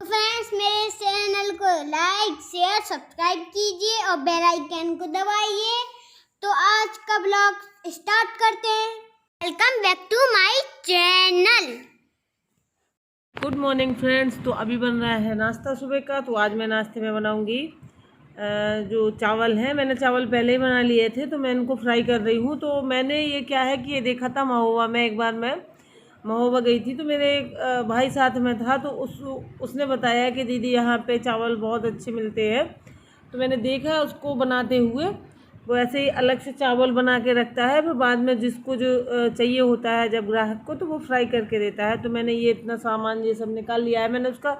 Friends, मेरे channel को like share subscribe कीजिए और बेल आइकन को दबाइए। तो आज का ब्लॉग स्टार्ट करते हैं। Welcome back to my channel. Good morning friends. तो अभी बन रहा है नाश्ता सुबह का। तो आज मैं नाश्ते में बनाऊंगी जो चावल हैं। मैंने चावल पहले ही बना लिए थे, तो मैं इनको फ्राई कर रही हूँ। तो मैंने ये क्या है कि ये देखा था महोबा में। एक बार मैं महोबा गई थी, तो मेरे भाई साथ में था, तो उसने बताया कि दीदी यहाँ पे चावल बहुत अच्छे मिलते हैं। तो मैंने देखा उसको बनाते हुए। वो ऐसे ही अलग से चावल बना के रखता है, फिर बाद में जिसको जो चाहिए होता है जब ग्राहक को, तो वो फ्राई करके देता है। तो मैंने ये इतना सामान ये सब निकाल लिया है। मैंने उसका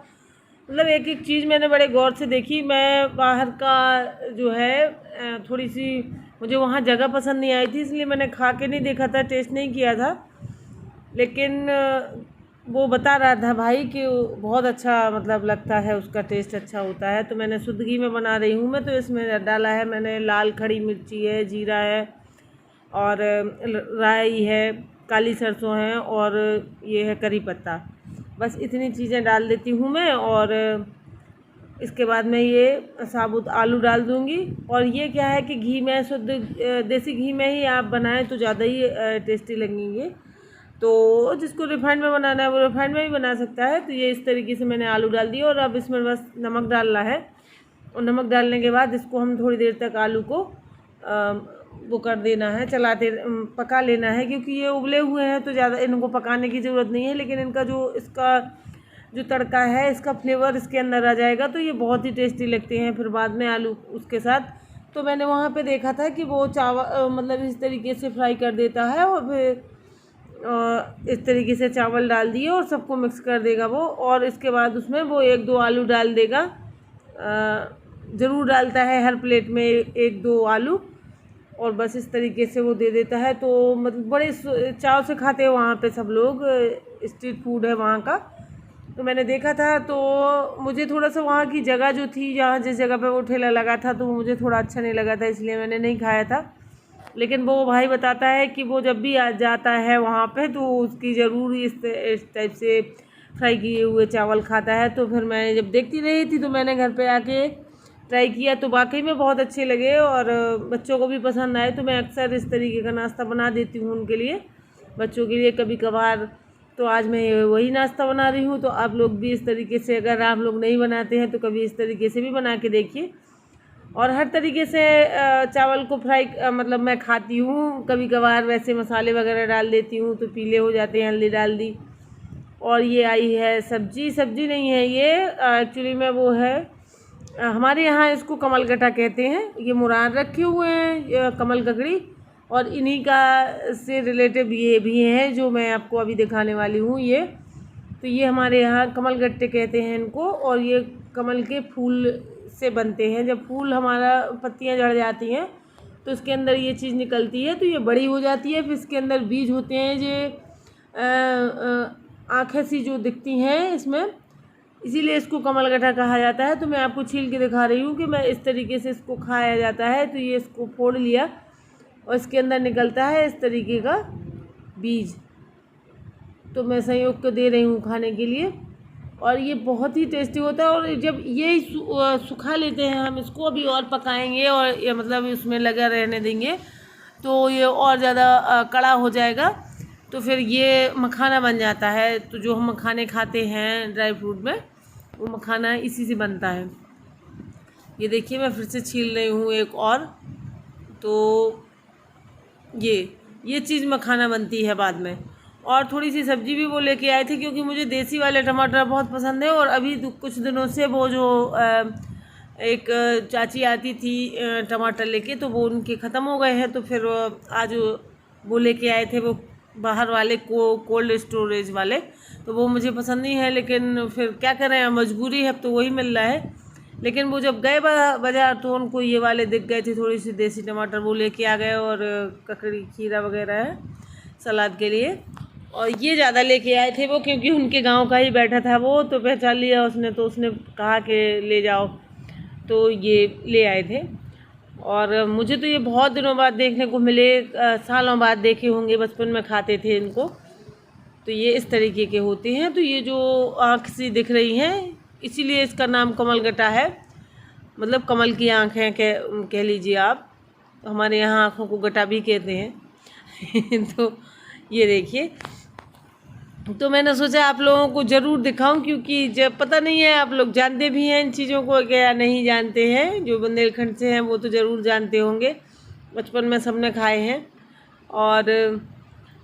मतलब एक एक चीज़ मैंने बड़े गौर से देखी। मैं बाहर का जो है थोड़ी सी मुझे वहाँ जगह पसंद नहीं आई थी, इसलिए मैंने खा के नहीं देखा था, टेस्ट नहीं किया था। लेकिन वो बता रहा था भाई कि बहुत अच्छा मतलब लगता है, उसका टेस्ट अच्छा होता है। तो मैंने शुद्ध घी में बना रही हूँ मैं। तो इसमें डाला है मैंने लाल खड़ी मिर्ची है, जीरा है और राई है, काली सरसों है और ये है करी पत्ता। बस इतनी चीज़ें डाल देती हूँ मैं। और इसके बाद मैं ये साबुत आलू डाल दूँगी। और ये क्या है कि घी में शुद्ध देसी घी में ही आप बनाएं तो ज़्यादा ही टेस्टी लगेंगे। तो जिसको रिफाइंड में बनाना है वो रिफाइंड में भी बना सकता है। तो ये इस तरीके से मैंने आलू डाल दिया और अब इसमें बस नमक डालना है। और नमक डालने के बाद इसको हम थोड़ी देर तक आलू को वो कर देना है, चलाते पका लेना है। क्योंकि ये उबले हुए हैं तो ज़्यादा इनको पकाने की ज़रूरत नहीं है, लेकिन इनका इसका जो तड़का है, इसका फ्लेवर इसके अंदर आ जाएगा, तो ये बहुत ही टेस्टी लगते हैं फिर बाद में आलू उसके साथ। तो मैंने वहाँ पे देखा था कि वो चावल मतलब इस तरीके से फ्राई कर देता है और फिर इस तरीके से चावल डाल दिए और सबको मिक्स कर देगा वो। और इसके बाद उसमें वो एक दो आलू डाल देगा, ज़रूर डालता है हर प्लेट में एक दो आलू। और बस इस तरीके से वो दे देता है। तो मतलब बड़े चाव से खाते हैं वहाँ पे सब लोग, स्ट्रीट फूड है वहाँ का। तो मैंने देखा था, तो मुझे थोड़ा सा वहाँ की जगह जो थी, जहाँ जिस जगह पे वो ठेला लगा था, तो मुझे थोड़ा अच्छा नहीं लगा था, इसलिए मैंने नहीं खाया था। लेकिन वो भाई बताता है कि वो जब भी आ जाता है वहाँ पे, तो उसकी ज़रूर इस टाइप से फ्राई किए हुए चावल खाता है। तो फिर मैं जब देखती रही थी, तो मैंने घर पे आके ट्राई किया, तो वाकई में बहुत अच्छे लगे और बच्चों को भी पसंद आए। तो मैं अक्सर इस तरीके का नाश्ता बना देती हूँ उनके लिए, बच्चों के लिए कभी कभार। तो आज मैं वही नाश्ता बना रही हूँ। तो आप लोग भी इस तरीके से, अगर आप लोग नहीं बनाते हैं तो कभी इस तरीके से भी बना के देखिए। और हर तरीके से चावल को फ्राई मतलब मैं खाती हूँ। कभी कभार वैसे मसाले वगैरह डाल देती हूँ तो पीले हो जाते हैं, हल्दी डाल दी। और ये आई है सब्जी नहीं है ये, एक्चुअली में वो है हमारे यहाँ इसको कमल गट्टा कहते हैं। ये मुराद रखे हुए हैं, ये कमल ककड़ी। और इन्हीं का से रिलेटिव ये भी हैं जो मैं आपको अभी दिखाने वाली हूँ ये। तो ये हमारे यहाँ कमल गट्टे कहते हैं इनको। और ये कमल के फूल से बनते हैं। जब फूल हमारा पत्तियाँ झड़ जाती हैं तो इसके अंदर ये चीज़ निकलती है, तो ये बड़ी हो जाती है। फिर इसके अंदर बीज होते हैं जो आँखें सी जो दिखती हैं इसमें, इसीलिए इसको कमल गट्टा कहा जाता है। तो मैं आपको छील के दिखा रही हूँ कि मैं इस तरीके से इसको खाया जाता है। तो ये इसको फोड़ लिया और इसके अंदर निकलता है इस तरीके का बीज। तो मैं संयोग को दे रही हूँ खाने के लिए। और ये बहुत ही टेस्टी होता है। और जब ये सुखा लेते हैं हम इसको, अभी और पकाएंगे और ये मतलब इसमें लगा रहने देंगे तो ये और ज़्यादा कड़ा हो जाएगा। तो फिर ये मखाना बन जाता है। तो जो हम मखाने खाते हैं ड्राई फ्रूट में, वो मखाना इसी से बनता है। ये देखिए मैं फिर से छील रही हूँ एक और। तो ये चीज़ मखाना बनती है बाद में। और थोड़ी सी सब्जी भी वो लेके आए थे, क्योंकि मुझे देसी वाले टमाटर बहुत पसंद है। और अभी कुछ दिनों से वो जो एक चाची आती थी टमाटर लेके, तो वो उनके ख़त्म हो गए हैं। तो फिर आज वो लेके आए थे, वो बाहर वाले कोल्ड स्टोरेज वाले। तो वो मुझे पसंद नहीं है, लेकिन फिर क्या करें, मजबूरी है, अब तो वही मिल रहा है। लेकिन वो जब गए बाज़ार तो उनको ये वाले दिख गए थे, थोड़ी सी देसी टमाटर, वो लेके आ गए। और ककड़ी खीरा वगैरह है सलाद के लिए। और ये ज़्यादा लेके आए थे वो, क्योंकि उनके गांव का ही बैठा था वो, तो पहचान लिया उसने। तो उसने कहा कि ले जाओ, तो ये ले आए थे। और मुझे तो ये बहुत दिनों बाद देखने को मिले, सालों बाद देखे होंगे, बचपन में खाते थे इनको। तो ये इस तरीके के होते हैं। तो ये जो आँख सी दिख रही हैं, इसीलिए इसका नाम कमल गट्टा है, मतलब कमल की आँखें कह लीजिए आप। हमारे यहाँ आँखों को गट्टा भी कहते हैं। तो ये देखिए, तो मैंने सोचा आप लोगों को ज़रूर दिखाऊं, क्योंकि जब पता नहीं है आप लोग जानते भी हैं इन चीज़ों को क्या नहीं जानते हैं। जो बुंदेलखंड से हैं वो तो ज़रूर जानते होंगे, बचपन में सबने खाए हैं। और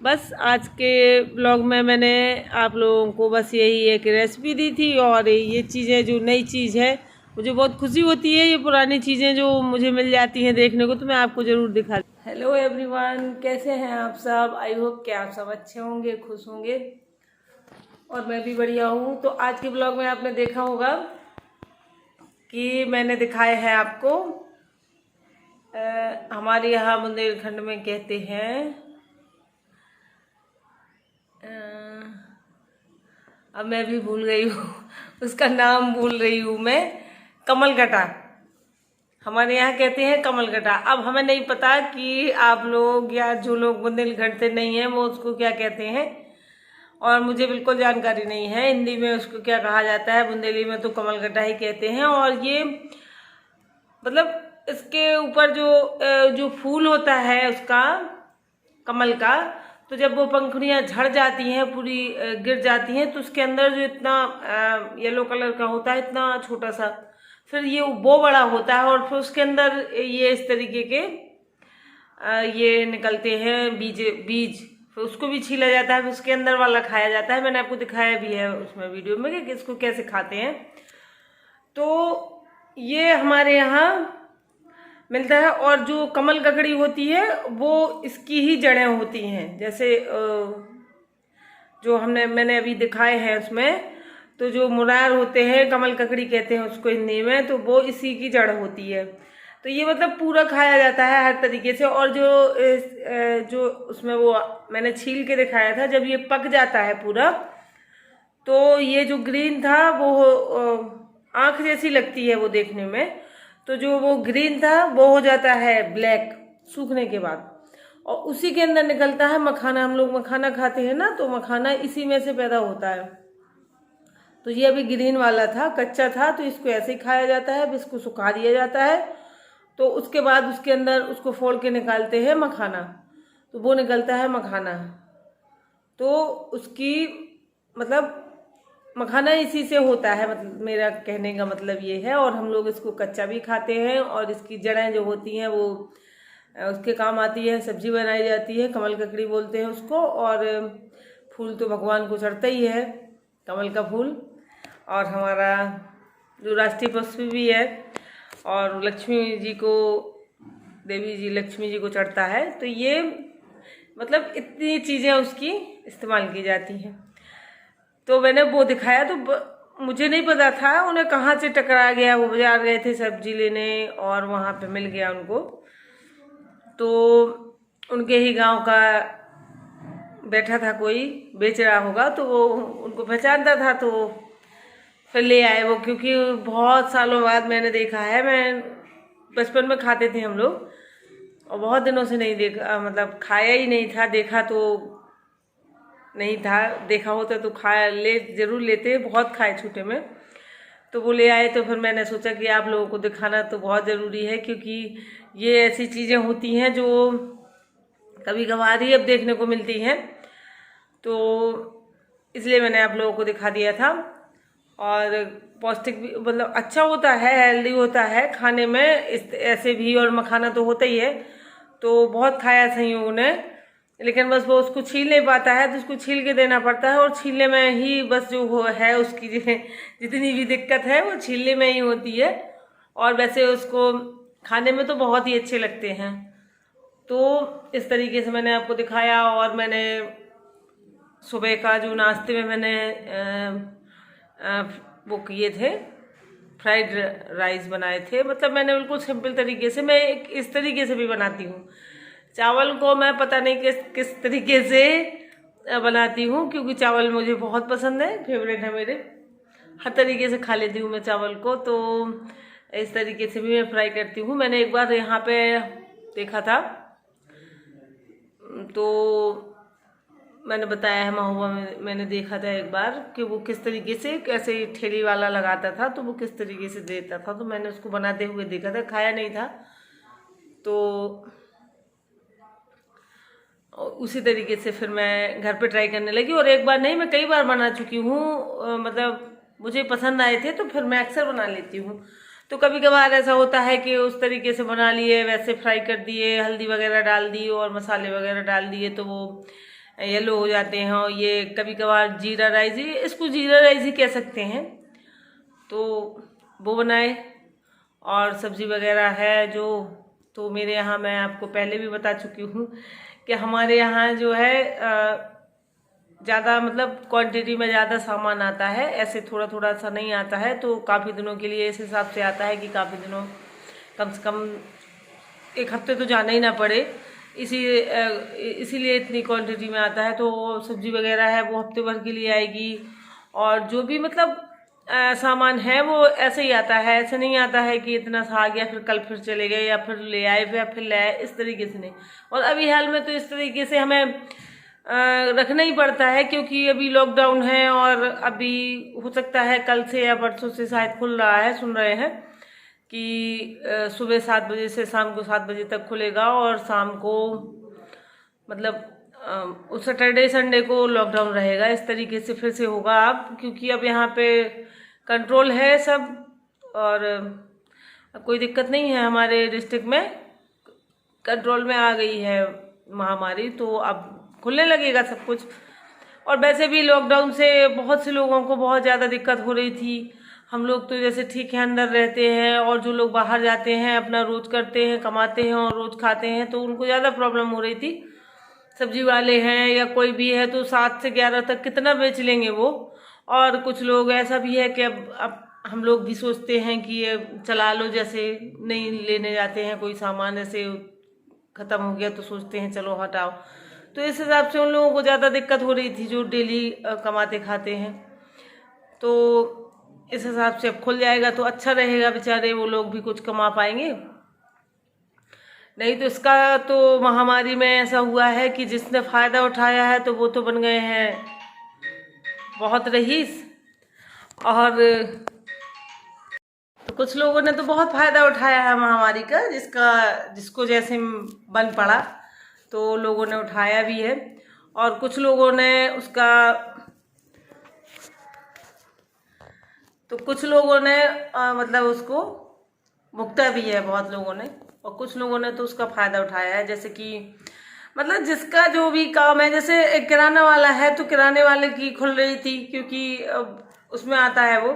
बस आज के ब्लॉग में मैंने आप लोगों को बस यही एक रेसिपी दी थी। और ये चीज़ें जो नई चीज़ है, मुझे बहुत खुशी होती है ये पुरानी चीज़ें जो मुझे मिल जाती हैं देखने को, तो मैं आपको ज़रूर दिखा। हेलो एवरीवन, कैसे हैं आप सब? आई होप कि आप सब अच्छे होंगे, खुश होंगे, और मैं भी बढ़िया हूँ। तो आज के ब्लॉग में आपने देखा होगा कि मैंने दिखाया है आपको, हमारे यहाँ बुंदेलखंड में कहते हैं, अब मैं भी भूल गई हूँ उसका नाम भूल रही हूँ मैं, कमल गट्टा। हमारे यहाँ कहते हैं कमल गट्टा। अब हमें नहीं पता कि आप लोग या जो लोग बुंदेलखंड से नहीं हैं वो उसको क्या कहते हैं, और मुझे बिल्कुल जानकारी नहीं है हिंदी में उसको क्या कहा जाता है। बुंदेली में तो कमल गट्टा ही कहते हैं। और ये मतलब इसके ऊपर जो फूल होता है उसका, कमल का, तो जब वो पंखुड़ियाँ झड़ जाती हैं, पूरी गिर जाती हैं, तो उसके अंदर जो इतना येलो कलर का होता है, इतना छोटा सा, फिर ये वो बड़ा होता है, और फिर उसके अंदर ये इस तरीके के ये निकलते हैं बीज। फिर उसको भी छीला जाता है, फिर उसके अंदर वाला खाया जाता है। मैंने आपको दिखाया भी है उसमें वीडियो में कि इसको कैसे खाते हैं। तो ये हमारे यहाँ मिलता है। और जो कमल ककड़ी होती है वो इसकी ही जड़ें होती हैं, जैसे जो मैंने अभी दिखाए हैं उसमें, तो जो मुरार होते हैं, कमल ककड़ी कहते हैं उसको हिंदी में, तो वो इसी की जड़ होती है। तो ये मतलब पूरा खाया जाता है हर तरीके से। और जो उसमें वो मैंने छील के दिखाया था, जब ये पक जाता है पूरा, तो ये जो ग्रीन था वो आँख जैसी लगती है वो देखने में, तो जो वो ग्रीन था वो हो जाता है ब्लैक सूखने के बाद, और उसी के अंदर निकलता है मखाना। हम लोग मखाना खाते हैं ना, तो मखाना इसी में से पैदा होता है। तो ये अभी ग्रीन वाला था, कच्चा था, तो इसको ऐसे ही खाया जाता है। इसको सुखा दिया जाता है, तो उसके बाद उसके अंदर उसको फोड़ के निकालते हैं मखाना, तो वो निकलता है मखाना। तो उसकी मतलब मखाना इसी से होता है, मतलब मेरा कहने का मतलब ये है। और हम लोग इसको कच्चा भी खाते हैं, और इसकी जड़ें जो होती हैं वो उसके काम आती है, सब्जी बनाई जाती है, कमल ककड़ी बोलते हैं उसको। और फूल तो भगवान को चढ़ता ही है, कमल का फूल, और हमारा जो राष्ट्रीय पुष्प भी है, और लक्ष्मी जी को, देवी जी लक्ष्मी जी को चढ़ता है। तो ये मतलब इतनी चीज़ें उसकी इस्तेमाल की जाती हैं। तो मैंने वो दिखाया, तो मुझे नहीं पता था उन्हें कहाँ से टकरा गया। वो बाजार गए थे सब्जी लेने, और वहाँ पे मिल गया उनको, तो उनके ही गांव का बैठा था, कोई बेच रहा होगा, तो वो उनको पहचानता था, तो फिर ले आए वो। क्योंकि बहुत सालों बाद मैंने देखा है, मैं बचपन में खाते थे हम लोग, और बहुत दिनों से नहीं देखा, मतलब खाया ही नहीं था, देखा तो नहीं था। देखा होता तो जरूर लेते, बहुत खाए छोटे में। तो वो ले आए, तो फिर मैंने सोचा कि आप लोगों को दिखाना तो बहुत ज़रूरी है, क्योंकि ये ऐसी चीज़ें होती हैं जो कभी कभार ही अब देखने को मिलती हैं, तो इसलिए मैंने आप लोगों को दिखा दिया था। और पौष्टिक भी, मतलब अच्छा होता है, हेल्दी होता है खाने में ऐसे भी। और मखाना तो होता ही है, तो बहुत खाया संयोगों ने, लेकिन बस वो उसको छील नहीं पाता है, तो उसको छील के देना पड़ता है। और छीलने में ही बस जो है उसकी जितनी भी दिक्कत है वो छीलने में ही होती है। और वैसे उसको खाने में तो बहुत ही अच्छे लगते हैं। तो इस तरीके से मैंने आपको दिखाया। और मैंने सुबह का जो नाश्ते में मैंने वो किए थे, फ्राइड राइस बनाए थे। मतलब मैंने बिल्कुल सिंपल तरीके से, मैं इस तरीके से भी बनाती हूँ। चावल को मैं पता नहीं किस तरीके से बनाती हूँ, क्योंकि चावल मुझे बहुत पसंद है, फेवरेट है मेरे, हर तरीके से खा लेती हूँ मैं चावल को। तो इस तरीके से भी मैं फ्राई करती हूँ। मैंने एक बार यहाँ पे देखा था, तो मैंने बताया है महुआ में, मैंने देखा था एक बार कि वो किस तरीके से कैसे ठेली वाला लगाता था, तो वो किस तरीके से देता था, तो मैंने उसको बनाते हुए देखा था, खाया नहीं था। तो उसी तरीके से फिर मैं घर पे ट्राई करने लगी, और एक बार नहीं, मैं कई बार बना चुकी हूँ। मतलब मुझे पसंद आए थे तो फिर मैं अक्सर बना लेती हूँ। तो कभी कभार ऐसा होता है कि उस तरीके से बना लिए, वैसे फ्राई कर दिए, हल्दी वगैरह डाल दी और मसाले वगैरह डाल दिए, तो वो येलो हो जाते हैं। और ये कभी कभार जीरा राइस, इसको जीरा राइस ही कह सकते हैं, तो वो बनाए। और सब्जी वगैरह है जो, तो मेरे यहाँ मैं आपको पहले भी बता चुकी हूँ कि हमारे यहाँ जो है ज़्यादा मतलब क्वांटिटी में ज़्यादा सामान आता है, ऐसे थोड़ा थोड़ा सा नहीं आता है। तो काफ़ी दिनों के लिए इस हिसाब से आता है कि काफ़ी दिनों, कम से कम एक हफ्ते तो जाना ही ना पड़े, इसीलिए इतनी क्वांटिटी में आता है। तो सब्जी वगैरह है वो हफ्ते भर के लिए आएगी, और जो भी मतलब सामान है वो ऐसे ही आता है, ऐसे नहीं आता है कि इतना सा आ गया फिर कल फिर चले गए या फिर ले आए फिर ले आए, इस तरीके से नहीं। और अभी हाल में तो इस तरीके से हमें रखना ही पड़ता है, क्योंकि अभी लॉकडाउन है, और अभी हो सकता है कल से या परसों से शायद खुल रहा है, सुन रहे हैं कि सुबह 7 बजे से शाम को 7 बजे तक खुलेगा, और शाम को मतलब उस सैटरडे संडे को लॉकडाउन रहेगा। इस तरीके से फिर से होगा अब, क्योंकि अब यहाँ पे कंट्रोल है सब, और अब कोई दिक्कत नहीं है, हमारे डिस्ट्रिक्ट में कंट्रोल में आ गई है महामारी, तो अब खुलने लगेगा सब कुछ। और वैसे भी लॉकडाउन से बहुत से लोगों को बहुत ज़्यादा दिक्कत हो रही थी। हम लोग तो जैसे ठीक है अंदर रहते हैं, और जो लोग बाहर जाते हैं अपना रोज करते हैं, कमाते हैं और रोज खाते हैं, तो उनको ज़्यादा प्रॉब्लम हो रही थी। सब्जी वाले हैं या कोई भी है तो 7 से 11 तक कितना बेच लेंगे वो। और कुछ लोग ऐसा भी है कि अब हम लोग भी सोचते हैं कि ये चला लो, जैसे नहीं लेने जाते हैं कोई सामान, जैसे ख़त्म हो गया तो सोचते हैं चलो हटाओ। तो इस हिसाब से उन लोगों को ज़्यादा दिक्कत हो रही थी जो डेली कमाते खाते हैं। तो इस हिसाब से अब खुल जाएगा तो अच्छा रहेगा, बेचारे वो लोग भी कुछ कमा पाएंगे। नहीं तो इसका तो महामारी में ऐसा हुआ है कि जिसने फ़ायदा उठाया है तो वो तो बन गए हैं बहुत रईस, और तो कुछ लोगों ने तो बहुत फ़ायदा उठाया है महामारी का, जिसको जैसे बन पड़ा तो लोगों ने उठाया भी है, और कुछ लोगों ने उसका, तो कुछ लोगों ने मतलब उसको भुगता भी है बहुत लोगों ने, और कुछ लोगों ने तो उसका फ़ायदा उठाया है। जैसे कि मतलब जिसका जो भी काम है, जैसे एक किराना वाला है तो किराने वाले की खुल रही थी क्योंकि उसमें आता है वो,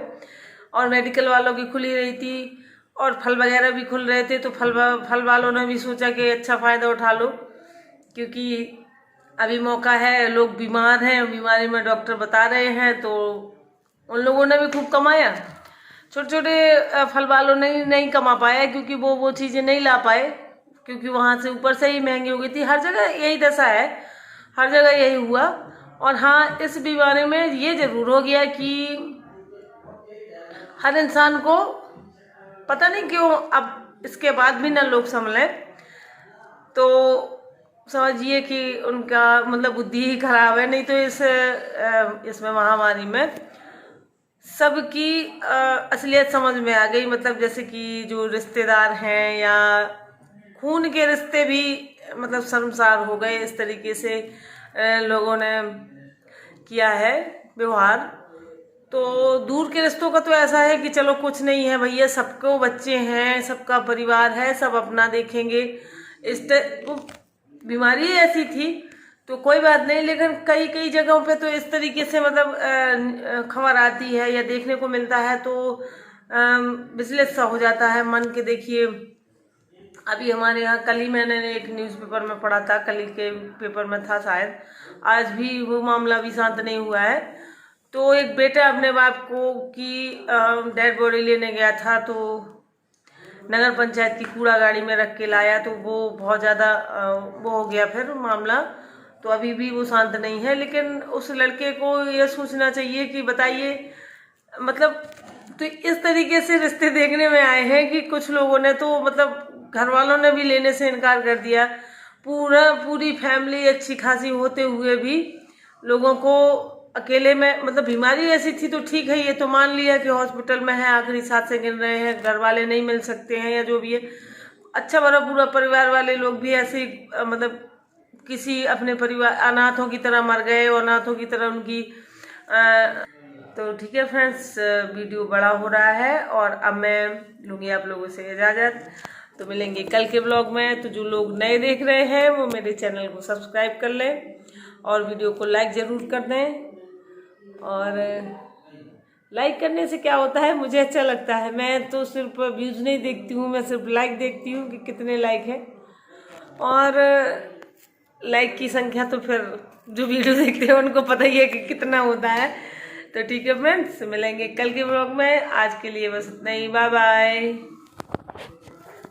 और मेडिकल वालों की खुली रही थी, और फल वगैरह भी खुल रहे थे। तो फल वालों ने भी सोचा कि अच्छा फ़ायदा उठा लो, क्योंकि अभी मौका है, लोग बीमार हैं, बीमारी में डॉक्टर बता रहे हैं, तो उन लोगों ने भी खूब कमाया। छोटे छोटे फल वालों ने नहीं कमा पाया, क्योंकि वो चीज़ें नहीं ला पाए, क्योंकि वहाँ से ऊपर से ही महंगी हो गई थी। हर जगह यही दशा है, हर जगह यही हुआ। और हाँ, इस बीमारी में ये ज़रूर हो गया कि हर इंसान को पता नहीं क्यों अब इसके बाद भी ना लोग संभले, तो समझिए कि उनका मतलब बुद्धि ही खराब है। नहीं तो इसमें महामारी में सबकी असलियत समझ में आ गई। मतलब जैसे कि जो रिश्तेदार हैं या खून के रिश्ते भी मतलब शर्मसार हो गए, इस तरीके से लोगों ने किया है व्यवहार। तो दूर के रिश्तों का तो ऐसा है कि चलो कुछ नहीं है भैया, सबको बच्चे हैं, सबका परिवार है, सब अपना देखेंगे। वो बीमारी ऐसी थी तो कोई बात नहीं, लेकिन कई कई जगहों पे तो इस तरीके से मतलब खबर आती है या देखने को मिलता है, तो विचलित सा हो जाता है मन के। देखिए अभी हमारे यहाँ कल ही मैंने एक न्यूज़पेपर में पढ़ा था, कल के पेपर में था शायद, आज भी वो मामला भी शांत नहीं हुआ है। तो एक बेटा अपने बाप को की डेड बॉडी लेने गया था, तो नगर पंचायत की कूड़ा गाड़ी में रख के लाया, तो वो बहुत ज़्यादा वो हो गया फिर मामला। तो अभी भी वो शांत नहीं है, लेकिन उस लड़के को ये सोचना चाहिए कि बताइए मतलब, तो इस तरीके से रिश्ते देखने में आए हैं कि कुछ लोगों ने तो मतलब घर वालों ने भी लेने से इनकार कर दिया। पूरी फैमिली अच्छी खासी होते हुए भी लोगों को अकेले में, मतलब बीमारी ऐसी थी तो ठीक है, ये तो मान लिया कि हॉस्पिटल में है, आखिरी सांसें गिन रहे हैं, घर वाले नहीं मिल सकते हैं या जो भी है, अच्छा बड़ा पूरा परिवार वाले लोग भी ऐसे ही, मतलब किसी अपने परिवार अनाथों की तरह मर गए और अनाथों की तरह उनकी तो ठीक है फ्रेंड्स, वीडियो बड़ा हो रहा है और अब मैं लूँगी आप लोगों से इजाज़त। तो मिलेंगे कल के ब्लॉग में। तो जो लोग नए देख रहे हैं वो मेरे चैनल को सब्सक्राइब कर लें और वीडियो को लाइक ज़रूर कर दें। और लाइक करने से क्या होता है, मुझे अच्छा लगता है। मैं तो सिर्फ व्यूज़ नहीं देखती हूँ, मैं सिर्फ लाइक देखती हूँ कि कितने लाइक हैं, और लाइक की संख्या तो फिर जो वीडियो देखते हैं उनको पता ही है कि कितना होता है। तो ठीक है फ्रेंड्स, मिलेंगे कल के ब्लॉग में। आज के लिए बस इतना ही, बाय बाय।